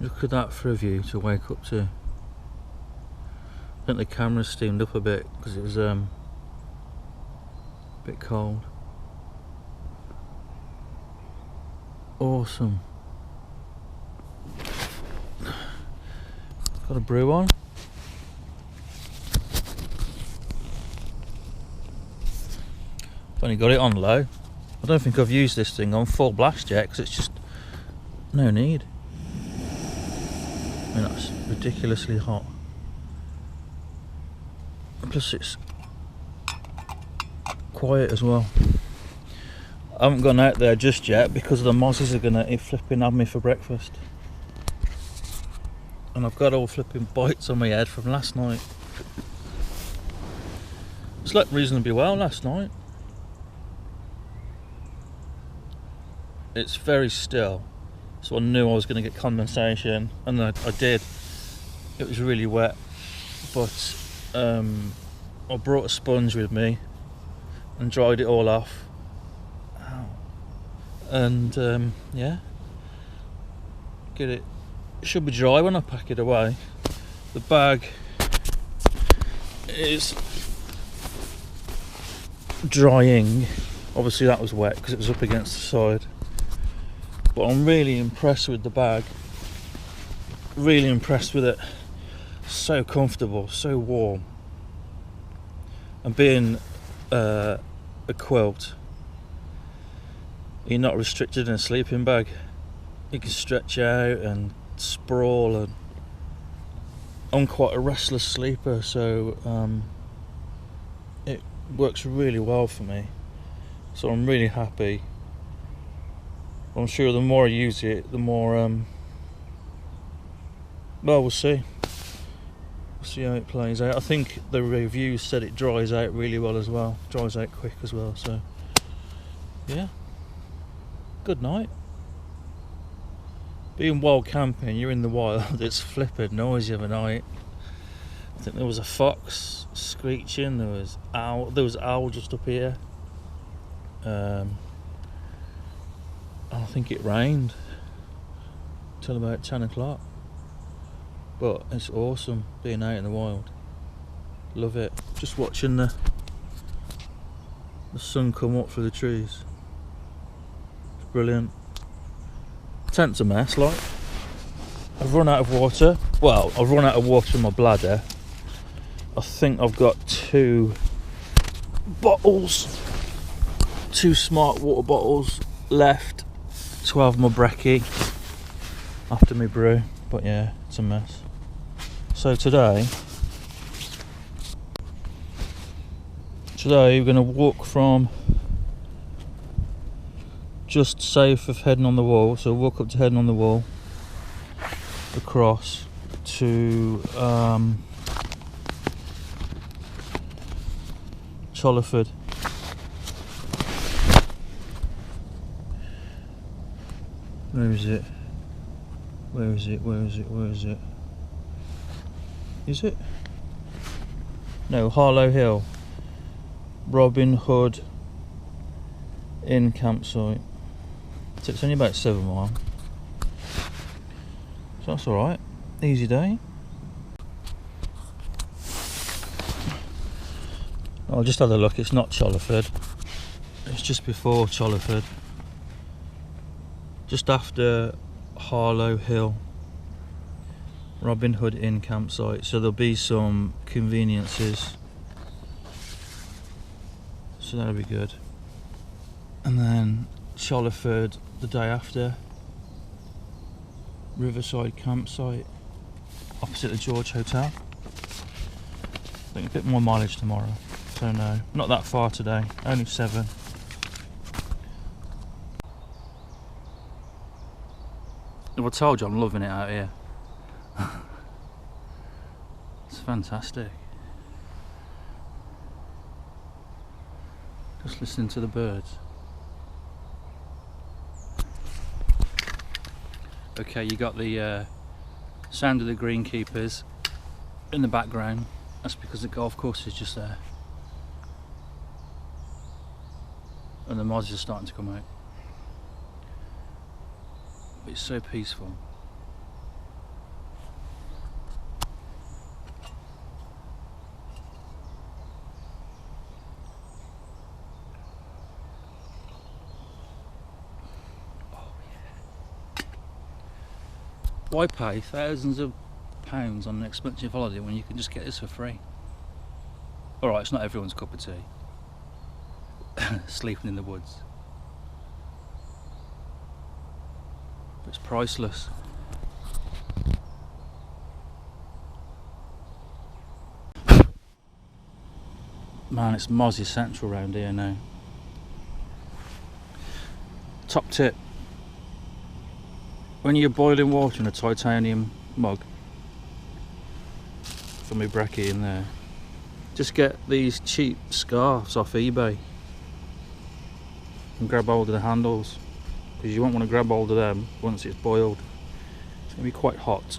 Look at that for a view to wake up to. I think the camera steamed up a bit because it was a bit cold. Awesome. Got a brew on. I've only got it on low. I don't think I've used this thing on full blast yet because it's just no need. I mean, that's ridiculously hot. Plus it's quiet as well. I haven't gone out there just yet because the mozzies are gonna flipping have me for breakfast. And I've got all flipping bites on my head from last night. Slept reasonably well last night. It's very still, so I knew I was going to get condensation, and I did. It was really wet, but I brought a sponge with me and dried it all off. Ow. And yeah, it should be dry when I pack it away. The bag is drying. Obviously that was wet because it was up against the side. But I'm really impressed with the bag. Really impressed with it. So comfortable, so warm. And being a quilt, you're not restricted in a sleeping bag. You can stretch out and sprawl, and I'm quite a restless sleeper, so it works really well for me. So I'm really happy. I'm sure the more I use it, the more well, we'll see. We'll see how it plays out. I think the reviews said it dries out really well as well. Dries out quick as well, so yeah. Good night. Being wild camping, you're in the wild, it's flipping noisy of a night. I think there was a fox screeching, there was owl just up here. I think it rained till about 10 o'clock. But it's awesome being out in the wild. Love it. Just watching the sun come up through the trees. It's brilliant. Tent's a mess, like. I've run out of water. Well, I've run out of water in my bladder. I think I've got 2 bottles, 2 smart water bottles left to have my brekkie after my brew. But yeah, it's a mess. So today we're going to walk from just south of Heddon on the Wall, so walk up to Heddon on the Wall, across to Chollerford. Where is it? Where is it? Where is it? Where is it? Is it? No, Harlow Hill. Robin Hood Inn campsite. So it's only about 7 miles. So that's alright. Easy day. I just had a look, it's not Chollerford. It's just before Chollerford. Just after Harlow Hill. Robin Hood Inn campsite. So there'll be some conveniences. So that'll be good. And then Chollerford the day after. Riverside campsite. Opposite the George Hotel. I think a bit more mileage tomorrow. So no, not that far today. Only 7. I told you I'm loving it out here. It's fantastic. Just listening to the birds. Okay, you got the sound of the greenkeepers in the background. That's because the golf course is just there. And the mods are starting to come out. It's so peaceful. Why pay thousands of pounds on an expensive holiday when you can just get this for free? Alright, it's not everyone's cup of tea. Sleeping in the woods. But it's priceless. Man, it's mozzie central around here now. Top tip. When you're boiling water in a titanium mug, for my brekkie in there, just get these cheap scarves off eBay and grab hold of the handles, because you won't want to grab hold of them once it's boiled. It's going to be quite hot.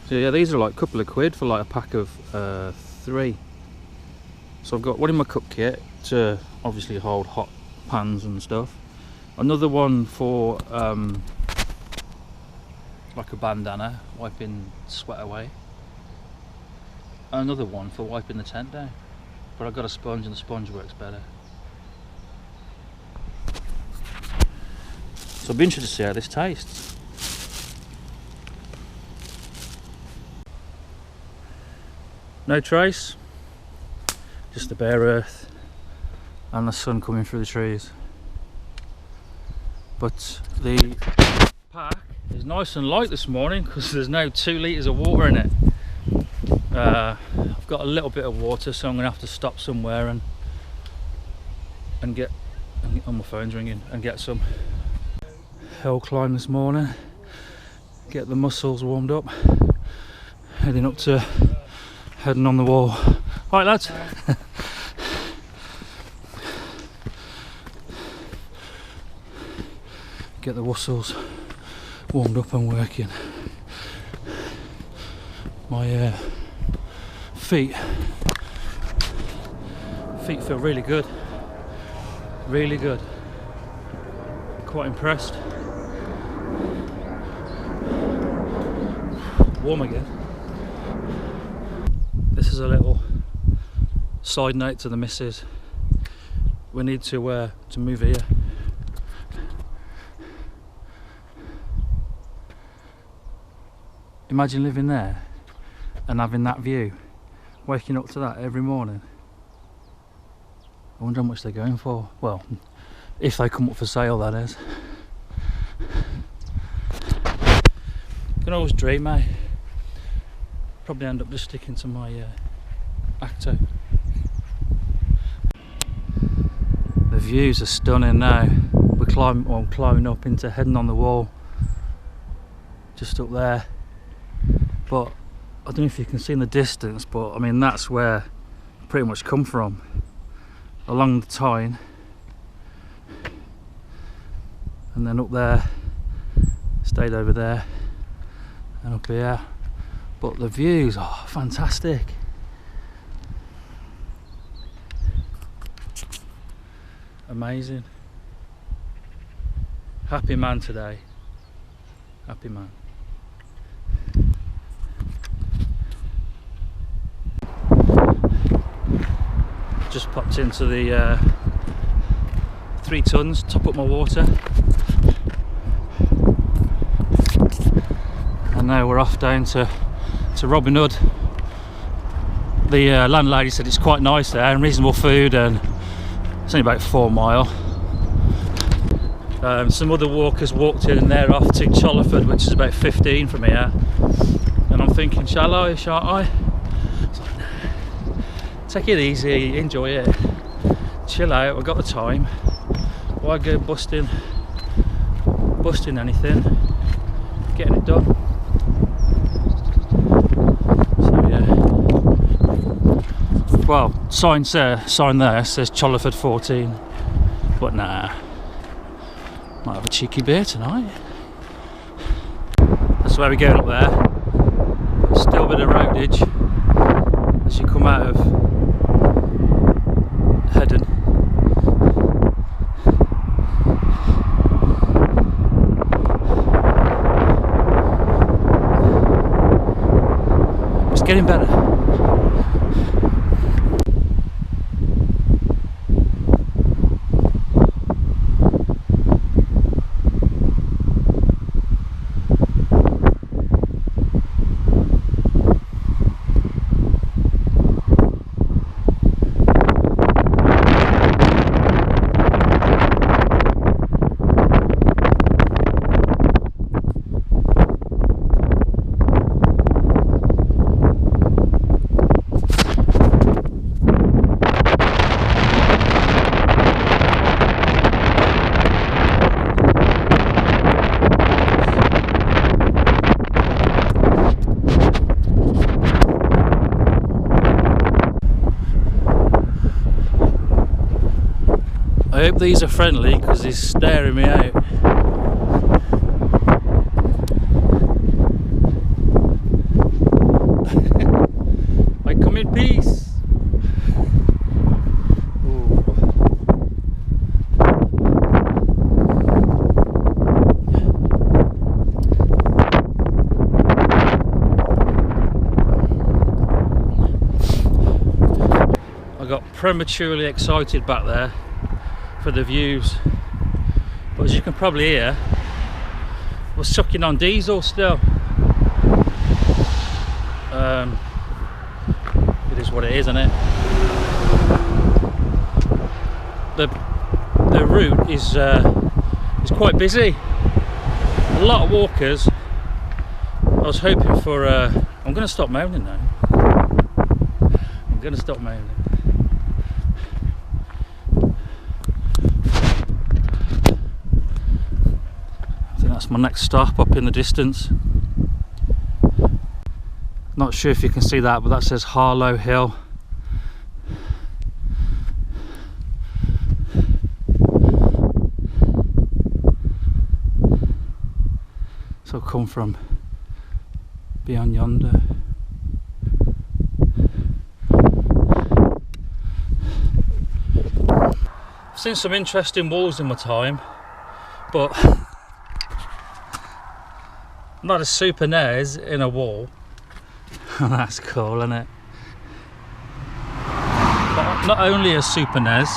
So yeah, these are like a couple of quid for like a pack of 3. So I've got one in my cook kit to obviously hold hot pans and stuff. Another one for like a bandana, wiping sweat away. Another one for wiping the tent down. But I've got a sponge and the sponge works better. So I'll be interested to see how this tastes. No trace, just the bare earth and the sun coming through the trees. But the pack is nice and light this morning because there's now 2 litres of water in it. I've got a little bit of water, so I'm going to have to stop somewhere and get, oh, my phone's ringing, and get some hill climb this morning. Get the muscles warmed up. Heading up to Heddon on the wall. Right, lads. Get the muscles warmed up and working. My feet feel really good, really good. Quite impressed. Warm again. This is a little side note to the missus. We need to move here. Imagine living there and having that view, waking up to that every morning. I wonder how much they're going for. Well, if they come up for sale, that is. Can always dream, eh? Probably end up just sticking to my Acto. The views are stunning now. We're climbing up into Heddon on the wall, just up there. But I don't know if you can see in the distance, but I mean that's where I pretty much come from, along the Tyne, and then up there, stayed over there, and up here. But the views are fantastic. Amazing. Happy man today. Happy man. Just popped into the 3 tons, top up my water, and now we're off down to Robin Hood. The landlady said it's quite nice there and reasonable food, and it's only about 4 mile. Some other walkers walked in and they're off to Chollerford, which is about 15 from here, and I'm thinking, shan't I? It's like, nah. Take it easy, enjoy it, chill out, I've got the time. Why go busting anything? Getting it done. So yeah. Well, sign there says Chollerford 14, but nah. Might have a cheeky beer tonight. That's where we're going up there. Still a bit of roadage as you come out of Heddon. It's getting better. I hope these are friendly because he's staring me out. I come in peace. I got prematurely excited back there for the views, but as you can probably hear, we're sucking on diesel still. It is what it is, isn't it? The route is quite busy. A lot of walkers. I was hoping for. I'm going to stop moaning now. I'm going to stop moaning. That's my next stop up in the distance. Not sure if you can see that, but that says Harlow Hill. So I've come from beyond yonder. I've seen some interesting walls in my time, but not a super NES in a wall. That's cool, isn't it? But not only a super NES,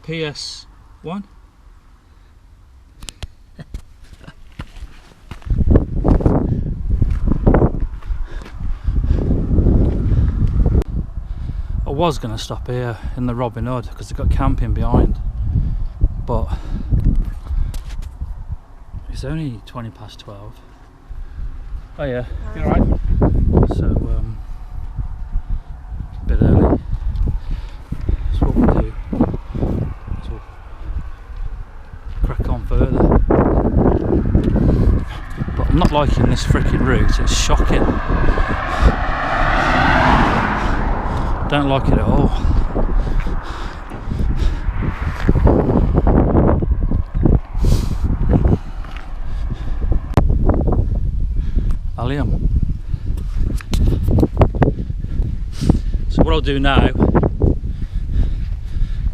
PS1. I was going to stop here in the Robin Hood because they've got camping behind, but it's only 20 past 12. Oh yeah, you alright? So a bit early. That's what we'll do. So we'll crack on further. But I'm not liking this freaking route, it's shocking. Don't like it at all. Allium. So what I'll do now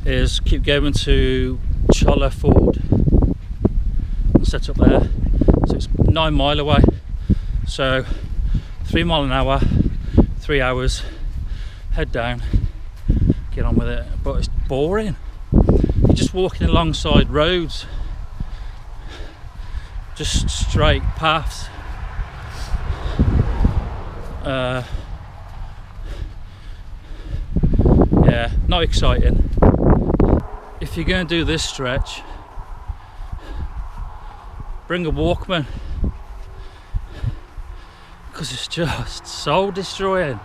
is keep going to Chollerford and set up there. So it's 9 mile away. So 3 mile an hour, 3 hours. Head down, get on with it, but it's boring. You're just walking alongside roads, just straight paths. Yeah, not exciting. If you're going to do this stretch, bring a Walkman, because it's just soul destroying.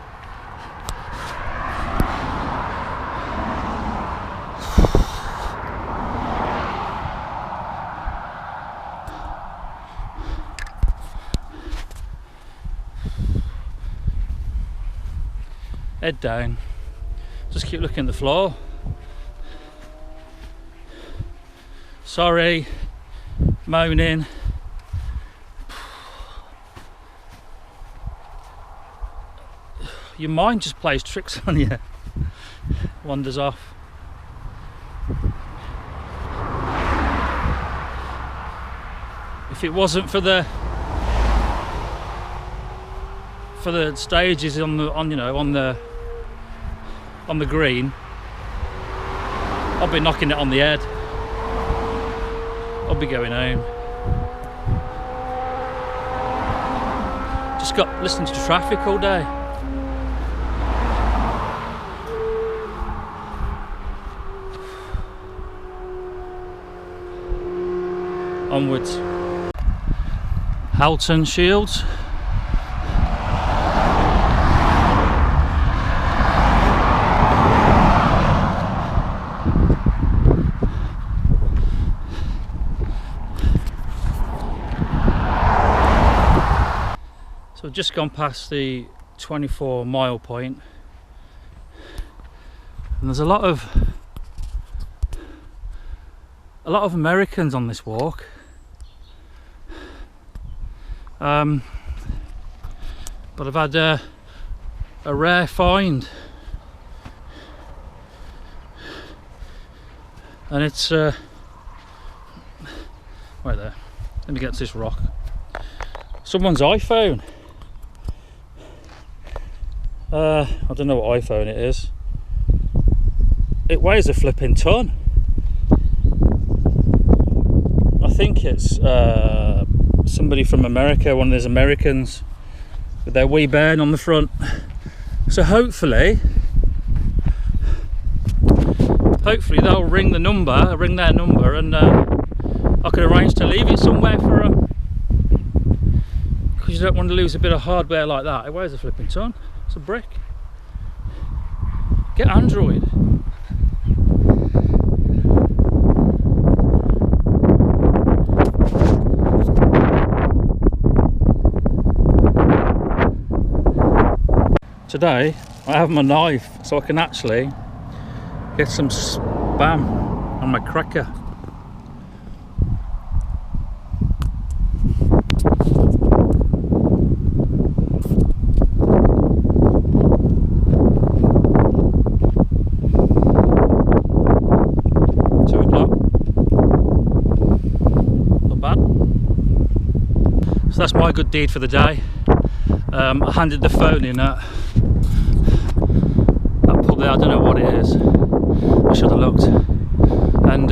Head down, just keep looking at the floor. Sorry, moaning. Your mind just plays tricks on you, wanders off. If it wasn't for the stages on the green, I'll be knocking it on the head. I'll be going home. Just got listening to traffic all day. Onwards. Halton Shields. So I've just gone past the 24-mile point, and there's a lot of Americans on this walk. But I've had a rare find, and it's right there. Let me get to this rock. Someone's iPhone. I don't know what iPhone it is. It weighs a flipping ton. I think it's somebody from America, one of those Americans with their wee bairn on the front. So hopefully they'll ring their number, and I can arrange to leave it somewhere for them, because you don't want to lose a bit of hardware like that. It weighs a flipping ton. It's a brick. Get Android. Today I have my knife, so I can actually get some spam on my cracker. So that's my good deed for the day. I handed the phone in at that pub there, I don't know what it is, I should have looked, and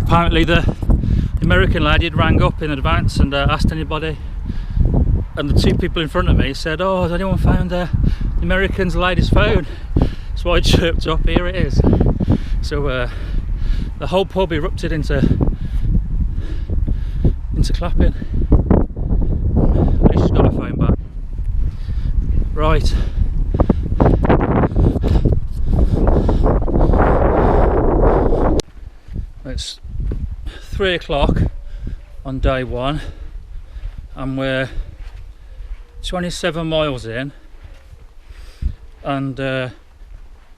apparently the American lady had rang up in advance and asked anybody, and the two people in front of me said, "Oh, has anyone found the American's lady's phone?" So I chirped up, "Here it is." So the whole pub erupted into clapping. At least she's got her phone back. Right. It's 3 o'clock on day one, and we're 27 miles in, and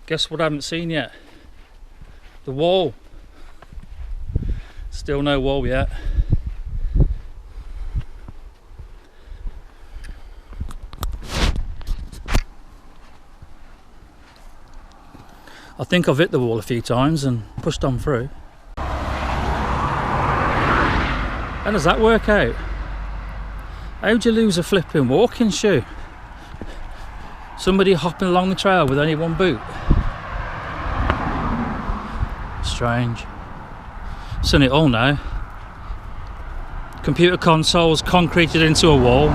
guess what I haven't seen yet? The wall. Still no wall yet. I think I've hit the wall a few times and pushed on through. How does that work out? How'd you lose a flipping walking shoe? Somebody hopping along the trail with only one boot? Strange. Seen it all now. Computer consoles concreted into a wall,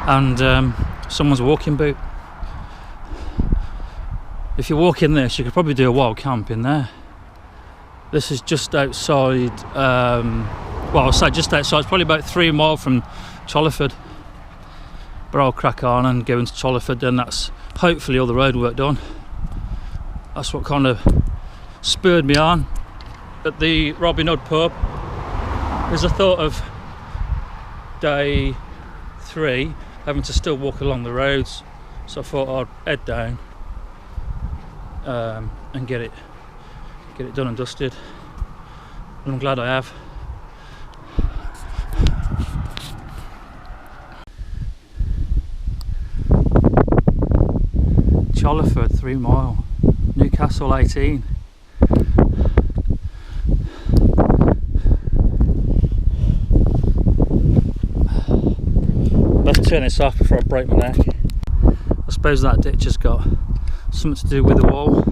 and someone's walking boot. If you walk in this, you could probably do a wild camp in there. This is just outside, well, I'll say just outside, it's probably about 3 miles from Chollerford. But I'll crack on and go into Chollerford, and that's hopefully all the road work done. That's what kind of spurred me on at the Robin Hood pub. There's a thought of day 3 having to still walk along the roads, so I thought I'd head down and get it done and dusted, and I'm glad I have. Chollerford 3 mile, Newcastle 18. Let's turn this off before I break my neck. I suppose that ditch has got something to do with the wall.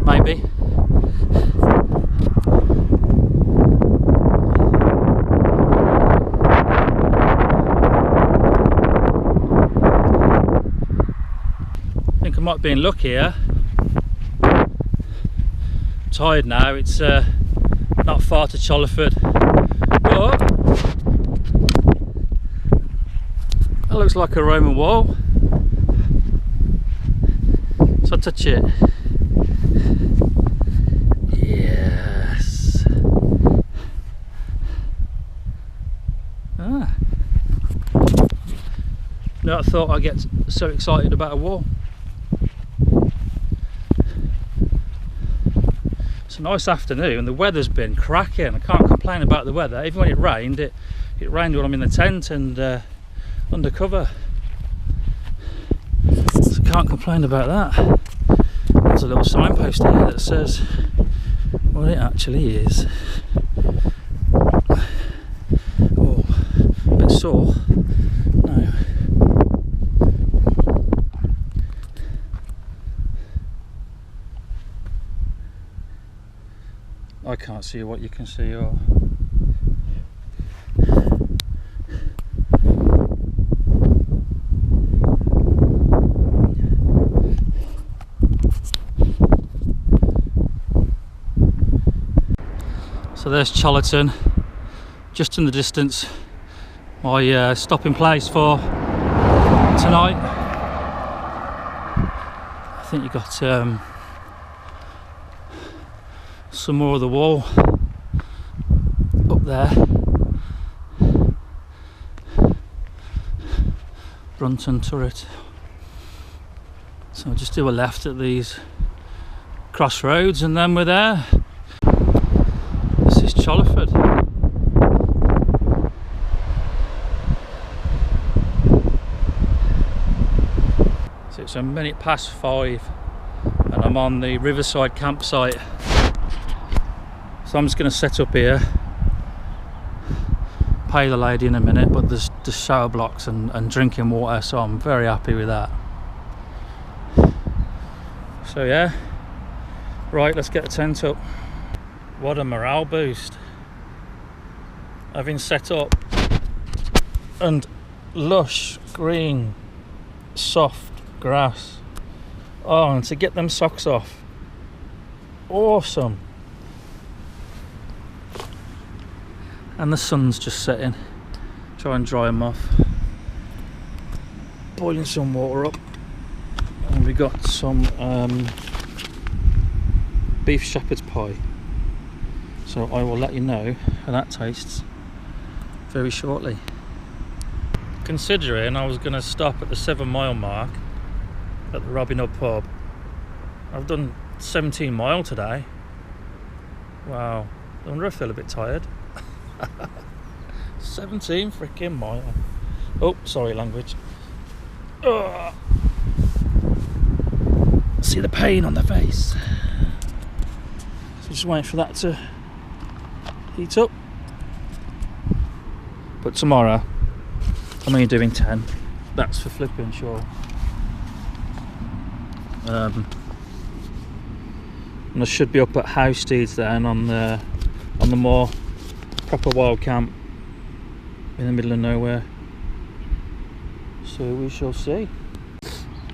Maybe. I think I might be in luck here. I'm tired now, it's not far to Chollerford, but that looks like a Roman wall, so I touch it. Yes. Ah. No, I thought I'd get so excited about a wall. It's a nice afternoon, the weather's been cracking. I can't complain about the weather. Even when it rained, it rained when I'm in the tent and under cover. So I can't complain about that. There's a little signpost here that says what it actually is. Oh, a bit sore. No. I can't see what you can see. Or so there's Chollerford, just in the distance. My stopping place for tonight. I think you got some more of the wall up there. Brunton turret. So I'll just do a left at these crossroads and then we're there. This is Chollerford. So it's a minute past 5 and I'm on the riverside campsite. So I'm just going to set up here, pay the lady in a minute, but there's shower blocks and drinking water, so I'm very happy with that. So yeah, right, let's get the tent up. What a morale boost. Having set up and lush, green, soft grass. Oh, and to get them socks off. Awesome. And the sun's just setting. Try and dry them off. Boiling some water up. And we got some beef shepherd's pie. So I will let you know how that tastes very shortly. Considering I was going to stop at the 7-mile mark at the Robin Hood pub, I've done 17 mile today. Wow, I wonder if I feel a bit tired. 17 freaking mile. Oh, sorry language. Ugh. See the pain on the face. So just wait for that to heat up. But tomorrow I'm only doing 10. That's for flipping sure. And I should be up at Howsteads then on the more proper wild camp in the middle of nowhere. So we shall see.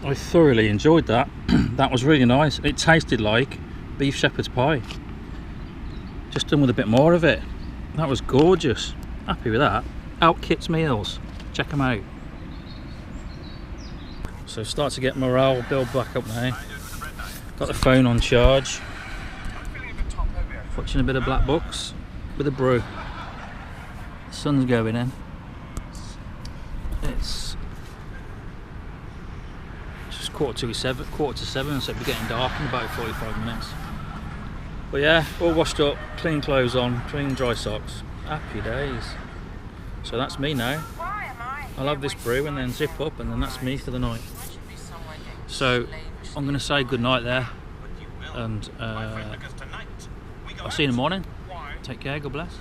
I thoroughly enjoyed that. That was really nice. It tasted like beef shepherd's pie, just done with a bit more of it. That was gorgeous. Happy with that. Out Kit's Meals, check them out. So start to get morale build back up now. Got the phone on charge, watching a bit of Black Books with a brew. The sun's going in. It's just quarter to seven, so it'll be getting dark in about 45 minutes. But yeah, all washed up, clean clothes on, clean dry socks. Happy days. So that's me now. I'll have this brew and then zip up, and then that's me for the night. So I'm going to say good night there, and I'll see you in the morning. Take care, God bless.